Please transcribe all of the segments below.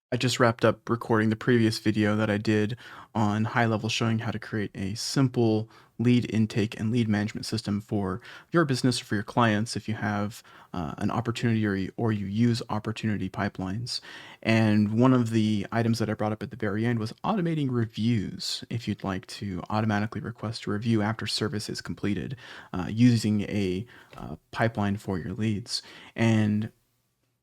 I just wrapped up recording the previous video that I did on HighLevel showing how to create a simple lead intake and lead management system for your business or for your clients if you have an opportunity or you use opportunity pipelines. And one of the items that I brought up at the very end was automating reviews. If you'd like to automatically request a review after service is completed using a pipeline for your leads. And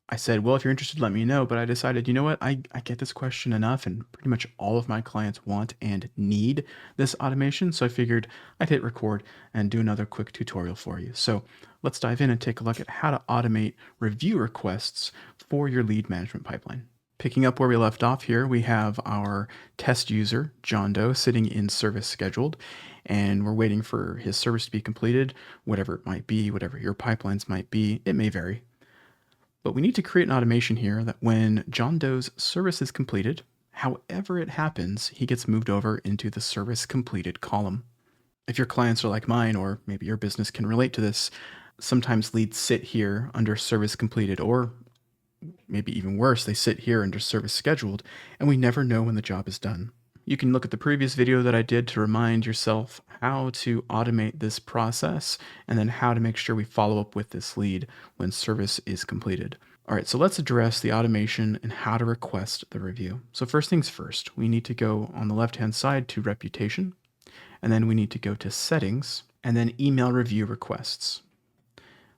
I said, well, if you're interested, let me know. But I decided, you know what? I get this question enough, and pretty much all of my clients want and need this automation. So I figured I'd hit record and do another quick tutorial for you. So let's dive in and take a look at how to automate review requests for your lead management pipeline. Picking up where we left off here, we have our test user, John Doe, sitting in service scheduled, and we're waiting for his service to be completed, whatever it might be, whatever your pipelines might be. It may vary. But we need to create an automation here that when John Doe's service is completed, however it happens, he gets moved over into the service completed column. If your clients are like mine, or maybe your business can relate to this, sometimes leads sit here under service completed, or maybe even worse, they sit here under service scheduled, and we never know when the job is done. You can look at the previous video that I did to remind yourself how to automate this process and then how to make sure we follow up with this lead when service is completed. All right, so let's address the automation and how to request the review. So first things first, we need to go on the left-hand side to reputation, and then we need to go to settings, and then email review requests.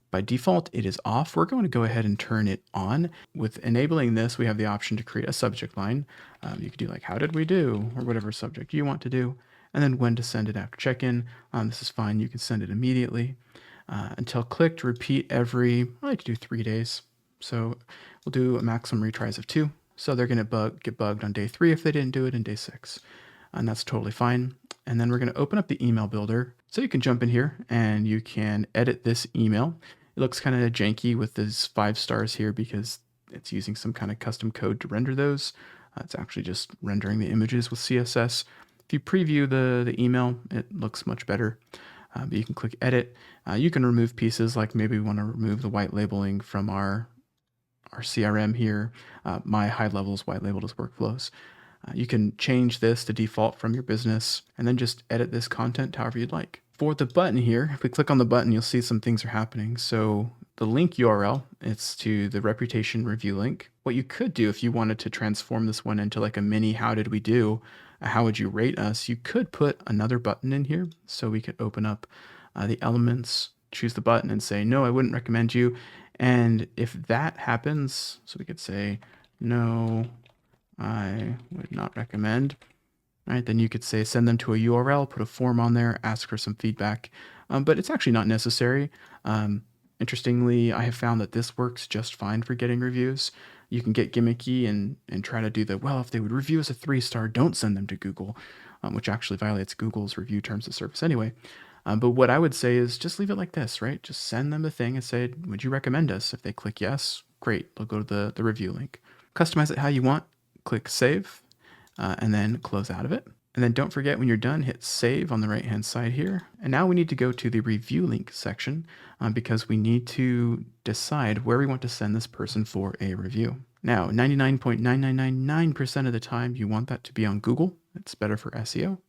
By default, it is off. We're going to go ahead and turn it on. With enabling this, we have the option to create a subject line. You could do like, how did we do? Or whatever subject you want to do. And then when to send it after check-in. This is fine. You can send it immediately. Until clicked, repeat every, I like to do 3 days. So we'll do a maximum retries of 2. So they're going to get bugged on day 3 if they didn't do it in day 6. And that's totally fine. And then we're going to open up the email builder. So you can jump in here and you can edit this email. It looks kind of janky with these 5 stars here because it's using some kind of custom code to render those. It's actually just rendering the images with CSS. If you preview the email, it looks much better. But you can click edit. You can remove pieces, like maybe we want to remove the white labeling from our CRM here. My HighLevel's white labeled as workflows. You can change this to default from your business and then just edit this content however you'd like. For the button here, if we click on the button, you'll see some things are happening. So the link URL, it's to the reputation review link. What you could do if you wanted to transform this one into like a mini how did we do, how would you rate us, you could put another button in here. So we could open up the elements, choose the button and say, no, I wouldn't recommend you. And if that happens, so we could say, no, I would not recommend. All right, then you could say send them to a URL, put a form on there, ask for some feedback, but it's actually not necessary. Interestingly, I have found that this works just fine for getting reviews. You can get gimmicky and try to do the, well, if they would review as a 3-star, don't send them to Google, which actually violates Google's review terms of service anyway. But what I would say is just leave it like this, right? Just send them the thing and say, would you recommend us? If they click yes, great, they'll go to the review link. Customize it how you want, click save, and then close out of it. And then don't forget when you're done, hit save on the right hand side here. And now we need to go to the review link section because we need to decide where we want to send this person for a review. Now, 99.9999% of the time, you want that to be on Google. It's better for SEO.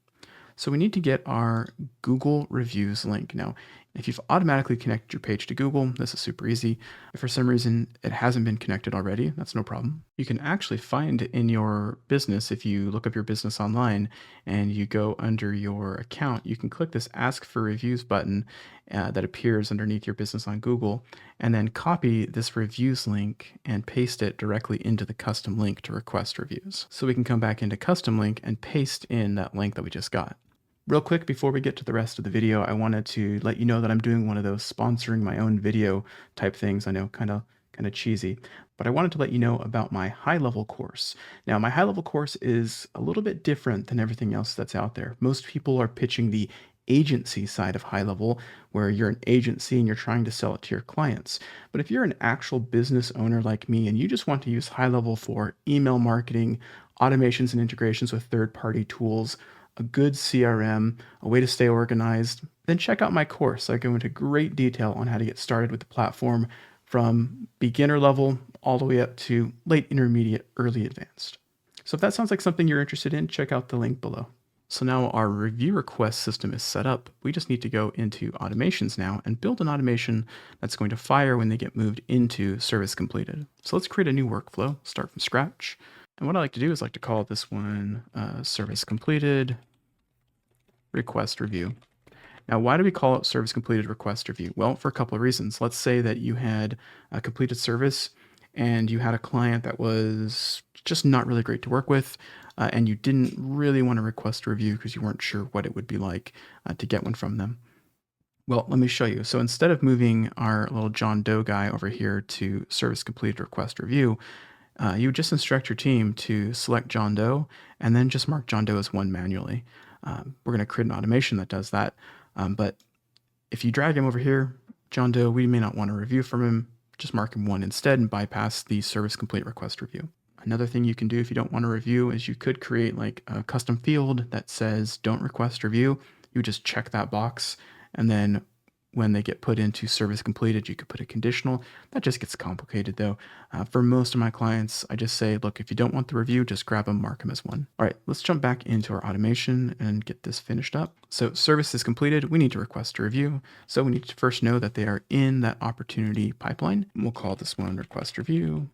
So we need to get our Google reviews link. Now, if you've automatically connected your page to Google, this is super easy. If for some reason it hasn't been connected already, that's no problem. You can actually find in your business, if you look up your business online and you go under your account, you can click this Ask for Reviews button that appears underneath your business on Google, and then copy this reviews link and paste it directly into the custom link to request reviews. So we can come back into custom link and paste in that link that we just got. Real quick, before we get to the rest of the video, I wanted to let you know that I'm doing one of those sponsoring my own video type things. I know, kind of cheesy, but I wanted to let you know about my HighLevel course. Now, my HighLevel course is a little bit different than everything else that's out there. Most people are pitching the agency side of HighLevel, where you're an agency and you're trying to sell it to your clients. But if you're an actual business owner like me and you just want to use HighLevel for email marketing, automations and integrations with third-party tools, a good CRM, a way to stay organized, then check out my course. I go into great detail on how to get started with the platform from beginner level all the way up to late, intermediate, early, advanced. So if that sounds like something you're interested in, check out the link below. So now our review request system is set up. We just need to go into automations now and build an automation that's going to fire when they get moved into service completed. So let's create a new workflow, start from scratch. And what I like to do is like to call this one service completed request review. Now, why do we call it service completed request review? Well, for a couple of reasons. Let's say that you had a completed service and you had a client that was just not really great to work with, and you didn't really want to request a review because you weren't sure what it would be like to get one from them. Well, let me show you. So instead of moving our little John Doe guy over here to service completed request review, you would just instruct your team to select John Doe and then just mark John Doe as one manually. We're going to create an automation that does that. But if you drag him over here, John Doe, we may not want a review from him. Just mark him one instead and bypass the service complete request review. Another thing you can do if you don't want a review is you could create like a custom field that says don't request review. You just check that box, and then when they get put into service completed, you could put a conditional. That just gets complicated though. For most of my clients, I just say, look, if you don't want the review, just grab them, mark them as one. All right, let's jump back into our automation and get this finished up. So service is completed. We need to request a review. So we need to first know that they are in that opportunity pipeline. We'll call this one request review.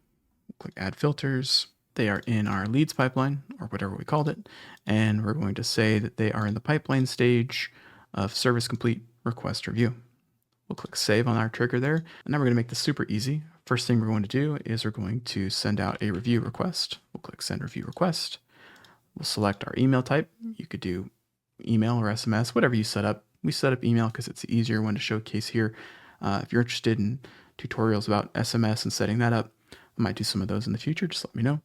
We'll click add filters. They are in our leads pipeline or whatever we called it. And we're going to say that they are in the pipeline stage of service complete request review. We'll click save on our trigger there. And now we're going to make this super easy. First thing we're going to do is we're going to send out a review request. We'll click send review request. We'll select our email type. You could do email or SMS, whatever you set up. We set up email because it's the easier one to showcase here. If you're interested in tutorials about SMS and setting that up, I might do some of those in the future. Just let me know.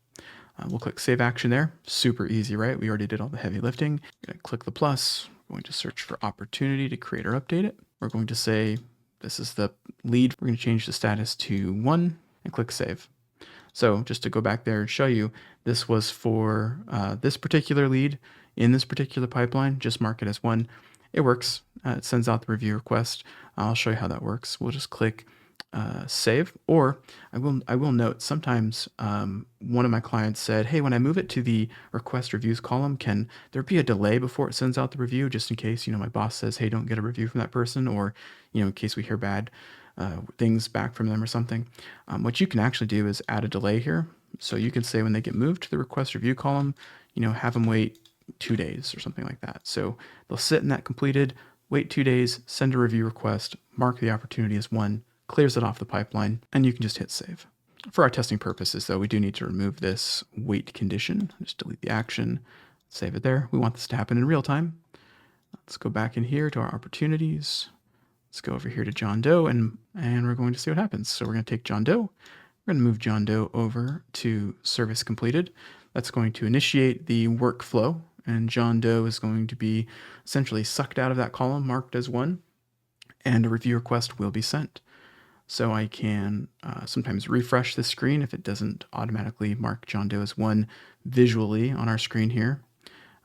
We'll click save action there. Super easy, right? We already did all the heavy lifting. We're going to click the plus. We're going to search for opportunity to create or update it. We're going to say this is the lead. We're going to change the status to 1 and click save. So just to go back there and show you, this was for this particular lead in this particular pipeline. Just mark it as 1. It works. It sends out the review request. I'll show you how that works. We'll just click save, or I will note sometimes one of my clients said, hey, when I move it to the request reviews column, can there be a delay before it sends out the review, just in case, my boss says, hey, don't get a review from that person, or in case we hear bad things back from them or something. What you can actually do is add a delay here. So you can say when they get moved to the request review column, have them wait 2 days or something like that. So they'll sit in that completed, wait 2 days, send a review request, mark the opportunity as 1, clears it off the pipeline, and you can just hit save. For our testing purposes, though, we do need to remove this wait condition. Just delete the action, save it there. We want this to happen in real time. Let's go back in here to our opportunities. Let's go over here to John Doe, and we're going to see what happens. So we're going to take John Doe. We're going to move John Doe over to service completed. That's going to initiate the workflow, and John Doe is going to be essentially sucked out of that column marked as 1, and a review request will be sent. So I can sometimes refresh the screen if it doesn't automatically mark John Doe as 1 visually on our screen here.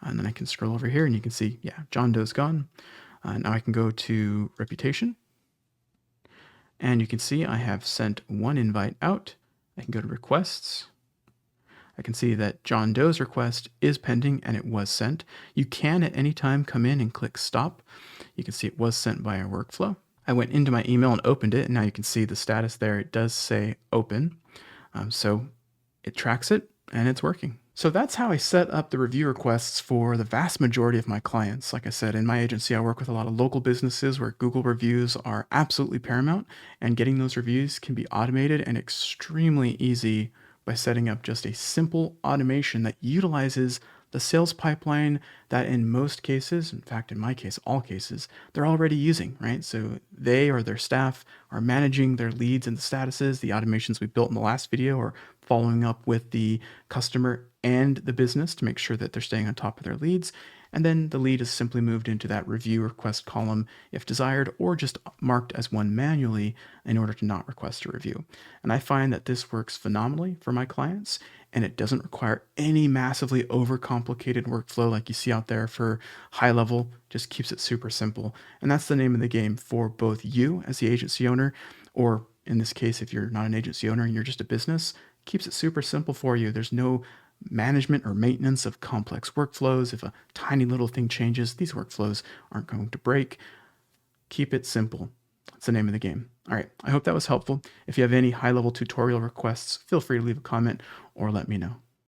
And then I can scroll over here and you can see, yeah, John Doe's gone. Now I can go to reputation. And you can see I have sent 1 invite out. I can go to requests. I can see that John Doe's request is pending and it was sent. You can at any time come in and click stop. You can see it was sent by our workflow. I went into my email and opened it, and now you can see the status there. It does say open. So it tracks it, and it's working. So that's how I set up the review requests for the vast majority of my clients. Like I said, in my agency, I work with a lot of local businesses where Google reviews are absolutely paramount, and getting those reviews can be automated and extremely easy by setting up just a simple automation that utilizes the sales pipeline that in most cases, in fact, in my case, all cases, they're already using, right? So they or their staff are managing their leads and the statuses. The automations we built in the last video are following up with the customer and the business to make sure that they're staying on top of their leads. And then the lead is simply moved into that review request column if desired, or just marked as 1 manually in order to not request a review. And I find that this works phenomenally for my clients, and it doesn't require any massively overcomplicated workflow like you see out there for HighLevel. Just keeps it super simple. And that's the name of the game for both you as the agency owner, or in this case, if you're not an agency owner and you're just a business, keeps it super simple for you. There's no management or maintenance of complex workflows. If a tiny little thing changes, these workflows aren't going to break. Keep it simple. That's the name of the game. All right, I hope that was helpful. If you have any high-level tutorial requests, feel free to leave a comment or let me know.